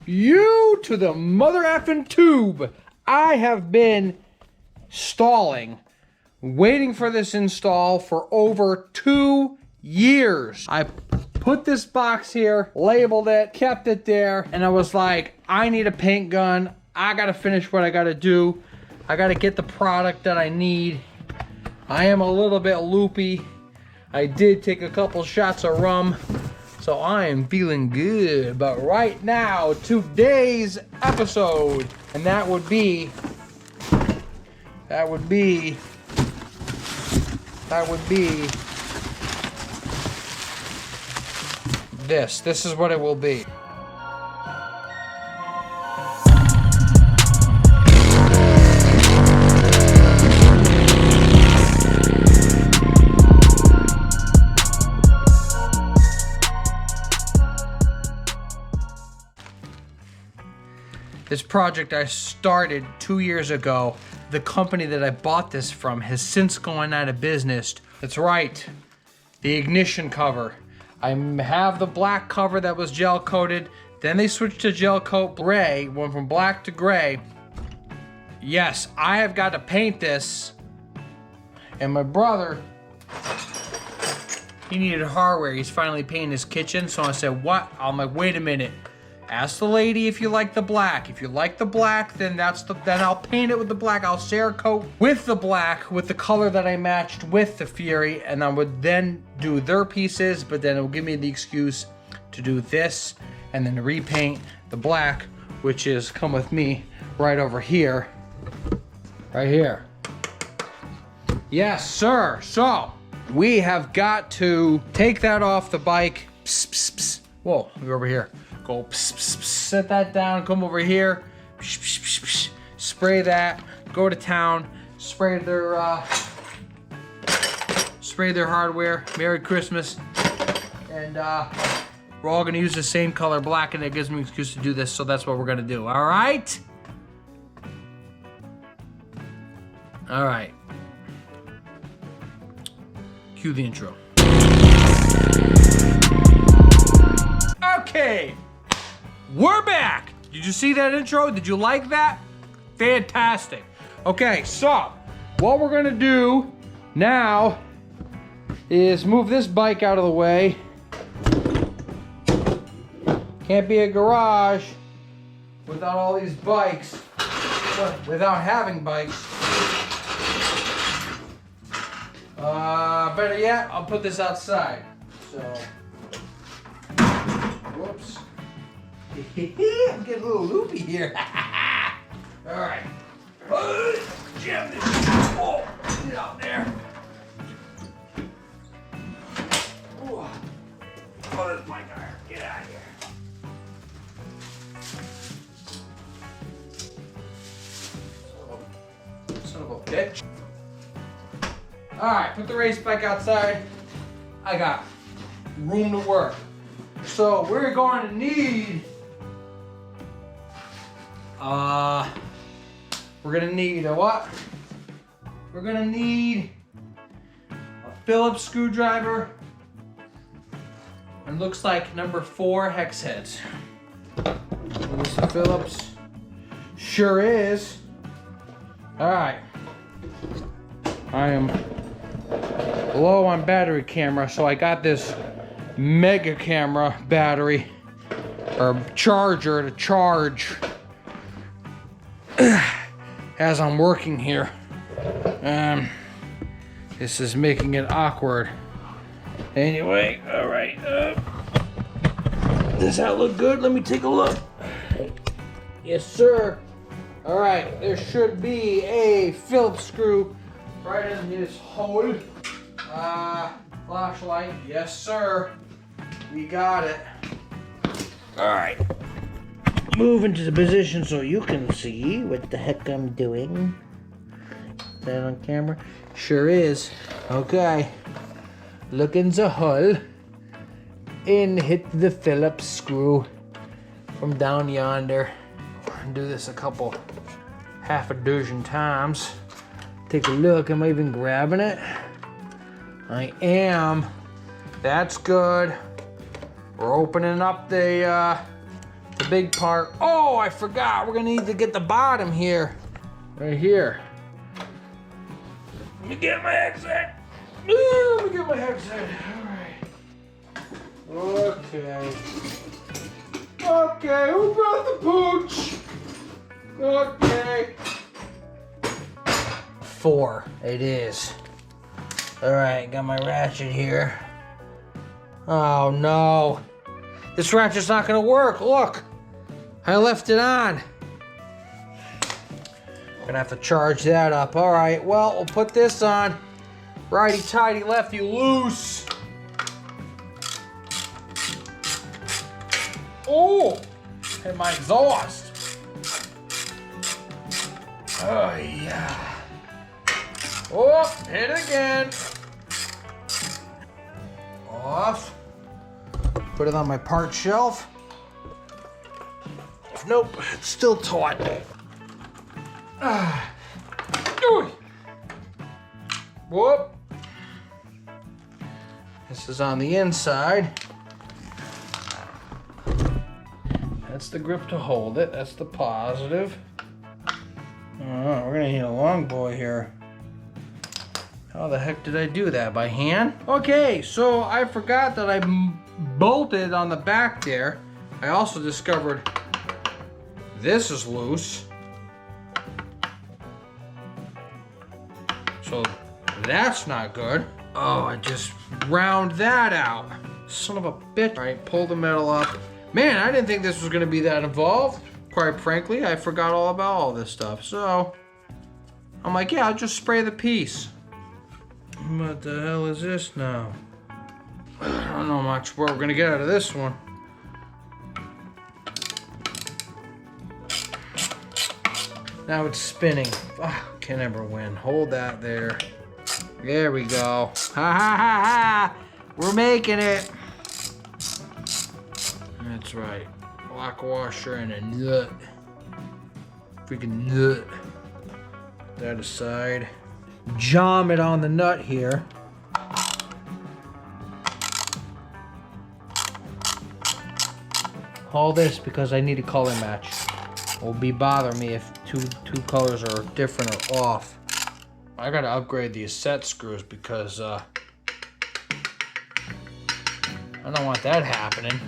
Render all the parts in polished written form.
You to the mother effing tube. I have been stalling, waiting for this install for over 2 years. I put this box here, labeled it, kept it there, and I was like, I need a paint gun. I gotta finish what I gotta do. I gotta get the product that I need. I am a little bit loopy. I did take a couple shots of rum, so I am feeling good. But right now, today's episode, and that would be this. This is what it will be. This project I started 2 years ago. The company that I bought this from has since gone out of business. That's right, the ignition cover. I have the black cover that was gel coated. Then they switched to gel coat gray, went from black to gray. Yes, I have got to paint this. And my brother, he needed hardware. He's finally painting his kitchen. So I said, what? I'm like, wait a minute. Ask the lady if you like the black. If you like the black, then then I'll paint it with the black. I'll Cerakote with the black, with the color that I matched with the Fury, and I would then do their pieces, but then it will give me the excuse to do this and then repaint the black, which is come with me right over here. Right here. Yes, sir. So we have got to take that off the bike. Psst, psst, psst. Whoa, we're over here. Go pss, pss, pss, set that down, come over here, psh, psh, psh, psh, spray that, go to town, spray their hardware, Merry Christmas, and we're all gonna use the same color black, and it gives me an excuse to do this, so that's what we're gonna do, all right? All right. Cue the intro. Okay. We're back! Did you see that intro? Did you like that? Fantastic. Okay, so what we're gonna do now is move this bike out of the way. Can't be a garage without all these bikes, without having bikes. Better yet, I'll put this outside. So, whoops. I'm getting a little loopy here. All right. Jam this. Oh, get out there. Oh, there's my guy. Get out of here. Son of a bitch. All right, put the race bike outside. I got room to work. So we're going to need we're gonna need a what? We're gonna need a Phillips screwdriver, and looks like number 4 hex heads. Is this Phillips? Sure is. All right. I am low on battery camera, so I got this mega camera battery or charger to charge as I'm working here. This is making it awkward. Anyway, all right. Does that look good? Let me take a look. Yes, sir. All right, there should be a Phillips screw right in this hole. Flashlight. Yes, sir. We got it. All right. Move into the position so you can see what the heck I'm doing. Is that on camera? Sure is. Okay. Look in the hole. And hit the Phillips screw from down yonder. Do this half a dozen times. Take a look. Am I even grabbing it? I am. That's good. We're opening up the the big part. Oh, I forgot. We're gonna need to get the bottom here. Right here. Let me get my headset. Let me get my headset. All right. Okay. Okay, who brought the pooch? Okay. 4, it is. All right, got my ratchet here. Oh no. This ratchet's not gonna work, look. I left it on. Gonna have to charge that up. All right, well, we'll put this on. Righty tighty, lefty loose. Oh, hit my exhaust. Oh yeah. Oh, hit it again. Off. Put it on my part shelf. Nope, it's still taut. Whoop. This is on the inside. That's the grip to hold it. That's the positive. We're gonna need a long boy here. How the heck did I do that? By hand? Okay, so I forgot that I bolted on the back there. I also discovered this is loose. So that's not good. Oh, I just round that out. Son of a bitch. All right, pull the metal up. Man, I didn't think this was gonna be that involved. Quite frankly, I forgot all about all this stuff. So I'm like, yeah, I'll just spray the piece. What the hell is this now? I don't know much what we're gonna get out of this one. Now it's spinning. Can never win. Hold that there. There we go. Ha ha ha ha! We're making it. That's right. Lock washer and a nut. Freaking nut. That aside. Jam it on the nut here. All this because I need a color match. It will be bothering me if two colors are different or off. I gotta upgrade these set screws because I don't want that happening.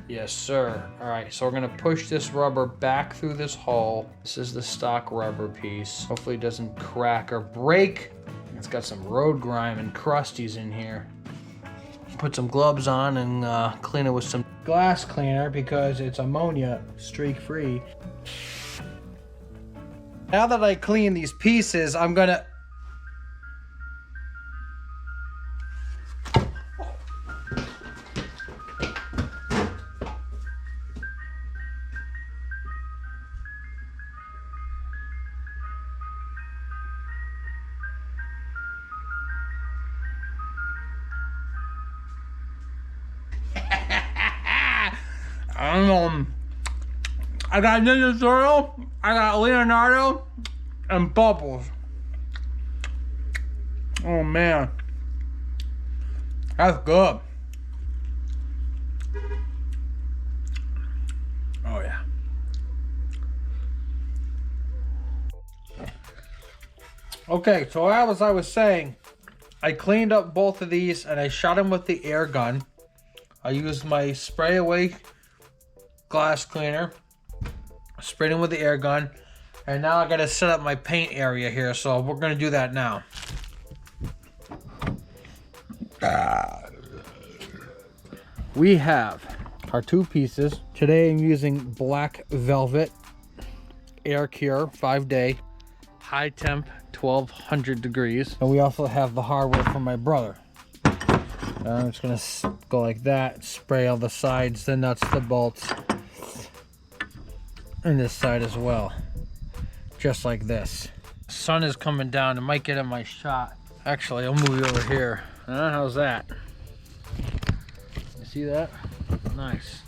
Yes, sir. All right, so we're gonna push this rubber back through this hole. This is the stock rubber piece. Hopefully it doesn't crack or break. It's got some road grime and crusties in here. Put some gloves on and clean it with some glass cleaner because it's ammonia streak free. Now that I clean these pieces, I'm gonna... I got Ninja Turtle, I got Leonardo, and Bubbles. Oh man, that's good. Oh yeah. Okay, so as I was saying, I cleaned up both of these and I shot them with the air gun. I used my spray away glass cleaner, sprayed them with the air gun, and now I gotta set up my paint area here, so we're gonna do that now. We have our two pieces. Today I'm using Black Velvet Air Cure 5-day, high temp 1200 degrees. And we also have the hardware from my brother. I'm just gonna go like that, spray all the sides, the nuts, the bolts, and this side as well, just like this. Sun is coming down. It might get in my shot. Actually, I'll move you over here. How's that? You see that? Nice.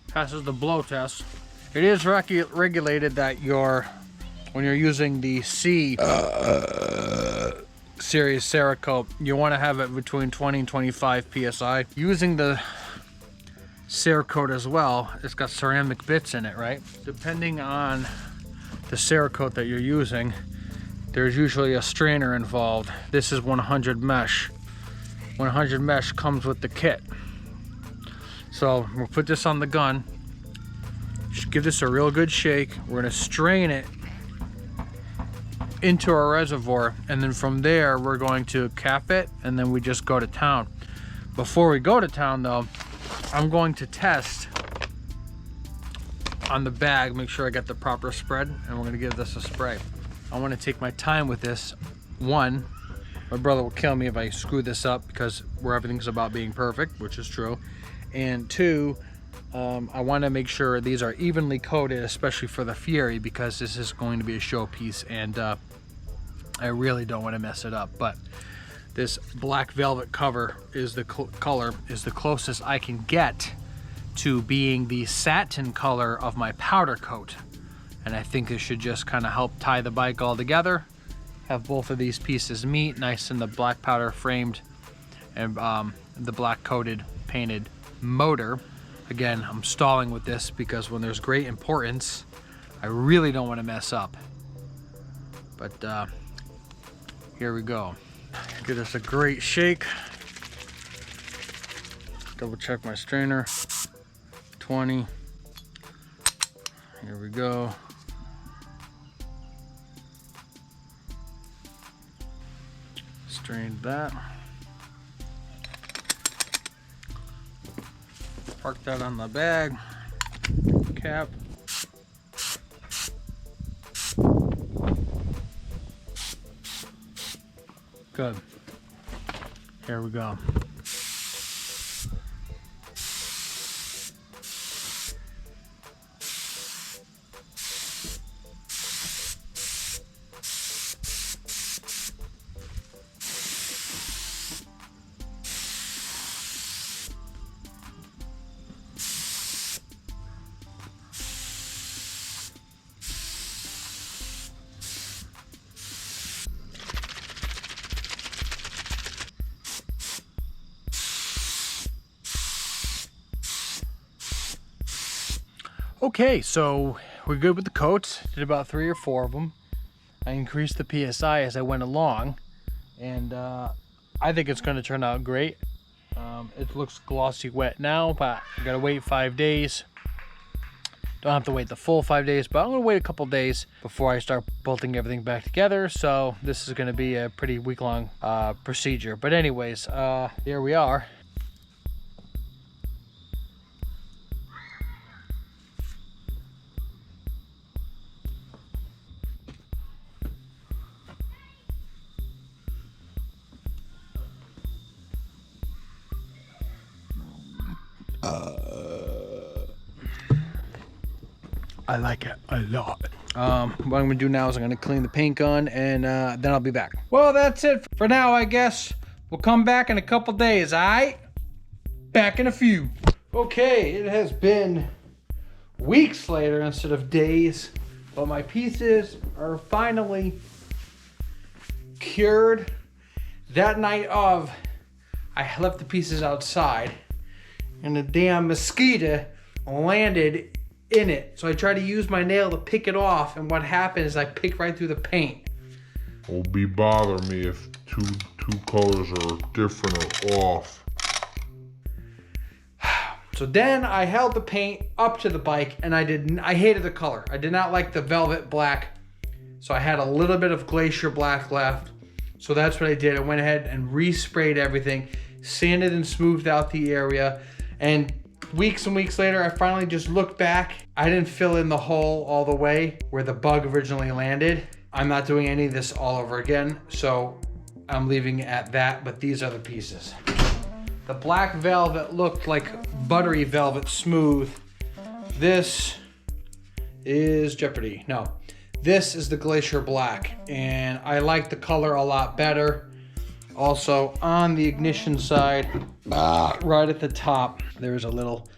Passes the blow test. It is regulated that when you're using the C serious Cerakote, you want to have it between 20 and 25 psi. Using the Cerakote as well, it's got ceramic bits in it, right? Depending on the Cerakote that you're using, there's usually a strainer involved. This is 100 mesh. 100 mesh comes with the kit. So we'll put this on the gun. Just give this a real good shake. We're gonna strain it into our reservoir, and then from there we're going to cap it, and then we just go to town. Before we go to town though, I'm going to test on the bag, make sure I get the proper spread, and we're gonna give this a spray. I want to take my time with this. One, my brother will kill me if I screw this up because where everything's about being perfect, which is true. And two, I want to make sure these are evenly coated, especially for the Fury, because this is going to be a showpiece, and I really don't want to mess it up. But this black velvet cover is the color is the closest I can get to being the satin color of my powder coat, and I think it should just kind of help tie the bike all together. Have both of these pieces meet nice in the black powder framed and the black coated painted motor. Again, I'm stalling with this because when there's great importance, I really don't want to mess up. But here we go. Give this a great shake. Double check my strainer. 20. Here we go. Strained that. Park that on the bag. Cap. Good. Here we go. Okay, so we're good with the coats. Did about 3 or 4 of them. I increased the PSI as I went along, and I think it's going to turn out great. It looks glossy wet now, but I gotta wait 5 days. Don't have to wait the full 5 days, but I'm gonna wait a couple days before I start bolting everything back together. So this is gonna be a pretty week-long procedure. But anyways, here we are. I like it a lot. What I'm gonna do now is I'm gonna clean the paint gun, and then I'll be back. Well, that's it for now, I guess. We'll come back in a couple days, alright? Back in a few. Okay, it has been weeks later instead of days, but my pieces are finally cured. That night of, I left the pieces outside, and a damn mosquito landed in it. So I tried to use my nail to pick it off, and what happened is I picked right through the paint. Won't be bothering me if two colors are different or off. So then I held the paint up to the bike, and I hated the color. I did not like the velvet black. So I had a little bit of glacier black left. So that's what I did. I went ahead and resprayed everything, sanded and smoothed out the area, and weeks and weeks later, I finally just looked back. I didn't fill in the hole all the way where the bug originally landed. I'm not doing any of this all over again, so I'm leaving it at that, but these are the pieces. The black velvet looked like buttery velvet smooth. This is Jeopardy. No, this is the Glacier Black, and I like the color a lot better. Also, on the ignition side, right at the top, there's a little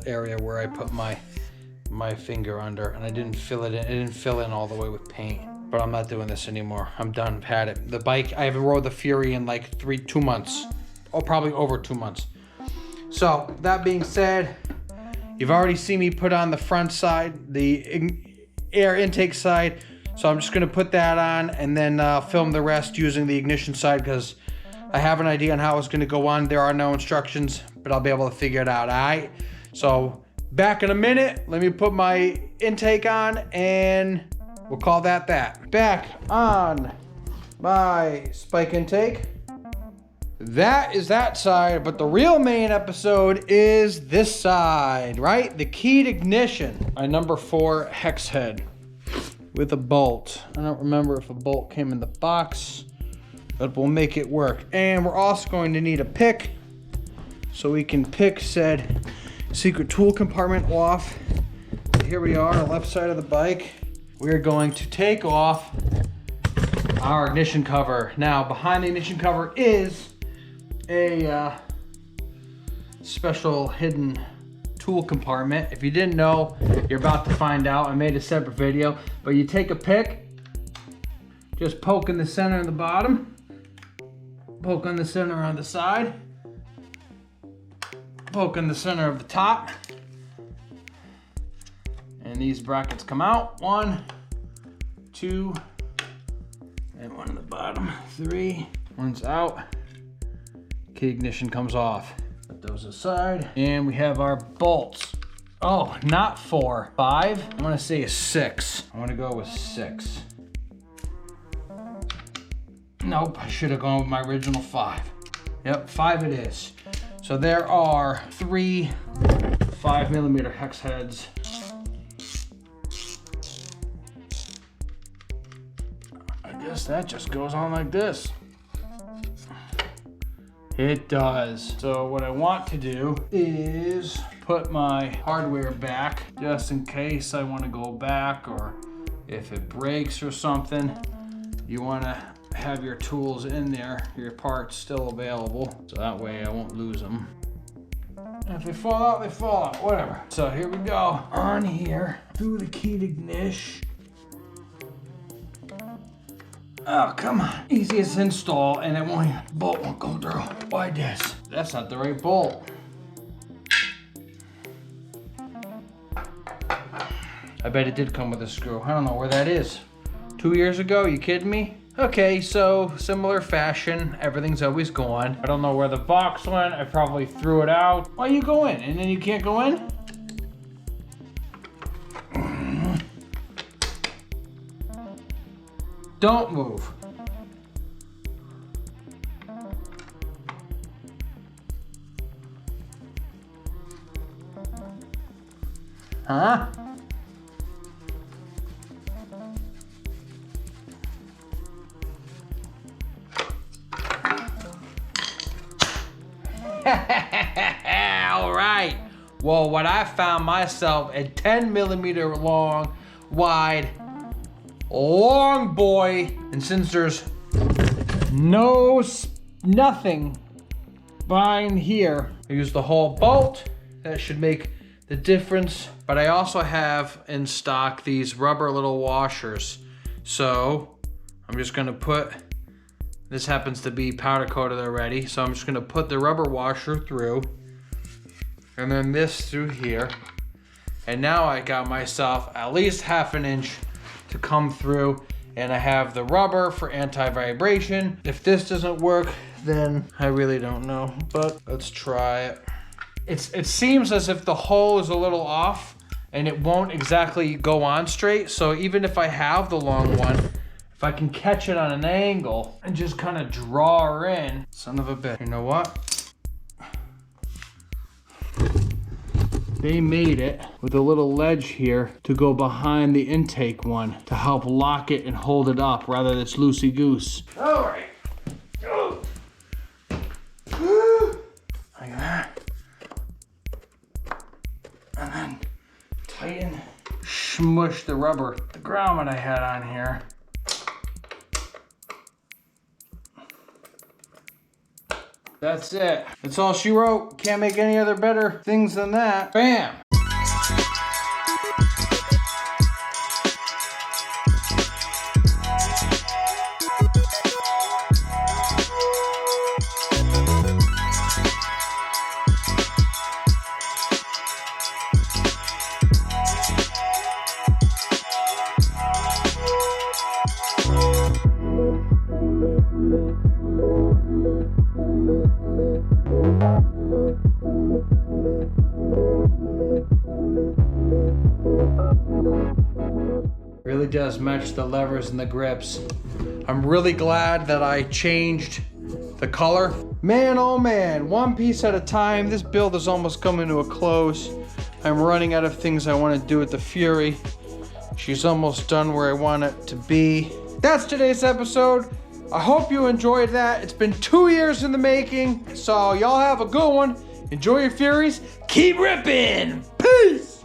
area where I put my finger under, and I didn't fill it in. It didn't fill in all the way with paint. But I'm not doing this anymore. I'm done. I've had it. The bike, I haven't rode the Fury in like 2 months. Oh, probably over 2 months. So that being said, you've already seen me put on the front side, the air intake side. So I'm just gonna put that on and then film the rest using the ignition side because I have an idea on how it's gonna go on. There are no instructions, but I'll be able to figure it out, all right? So back in a minute, let me put my intake on and we'll call that that. Back on my spike intake. That is that side, but the real main episode is this side, right? The keyed ignition. My number 4 hex head with a bolt. I don't remember if a bolt came in the box, but we'll make it work. And we're also going to need a pick so we can pick said secret tool compartment off. Here we are on the left side of the bike. We're going to take off our ignition cover. Now, behind the ignition cover is a special hidden tool compartment. If you didn't know, you're about to find out. I made a separate video, but you take a pick, just poke in the center and the bottom, poke in the center on the side, poke in the center of the top, and these brackets come out. 1, 2, and 1 in the bottom. 3, 1's out. Key ignition comes off. Put those aside. And we have our bolts. Oh, not 4, 5. I'm gonna say a 6. I'm gonna go with 6. Nope, I should have gone with my original 5. Yep, 5 it is. So there are 3 5mm hex heads. I guess that just goes on like this. It does. So what I want to do is put my hardware back just in case I want to go back, or if it breaks or something, you want to have your tools in there, your parts still available, so that way I won't lose them. If they fall out, they fall out, whatever. So here we go, on here, through the keyed ignition. Oh, come on. Easiest install, and it won't, bolt won't go through. Why this? That's not the right bolt. I bet it did come with a screw. I don't know where that is. 2 years ago, you kidding me? Okay, so similar fashion, everything's always gone. I don't know where the box went. I probably threw it out. Why you go in and then you can't go in? Don't move. Huh? All right. Well, what I found myself a 10mm long, wide, long boy, and since there's nothing behind here, I use the whole bolt. That should make the difference. But I also have in stock these rubber little washers. So I'm just gonna put, this happens to be powder coated already, so I'm just gonna put the rubber washer through, and then this through here. And now I got myself at least 1/2 inch to come through, and I have the rubber for anti-vibration. If this doesn't work, then I really don't know, but let's try it. It seems as if the hole is a little off and it won't exactly go on straight. So even if I have the long one, if I can catch it on an angle and just kind of draw her in, son of a bitch. You know what? They made it with a little ledge here to go behind the intake one to help lock it and hold it up rather than it's loosey-goose. All right. Like that. And then tighten, smush the rubber, the grommet I had on here. That's it. That's all she wrote. Can't make any other better things than that. Bam! does match the levers and the grips. I'm really glad that I changed the color. Man, oh man, one piece at a time. This build is almost coming to a close. I'm running out of things I want to do with the Fury. She's almost done where I want it to be. That's today's episode. I hope you enjoyed that. It's been 2 years in the making, so y'all have a good one. Enjoy your Furies. Keep ripping. Peace.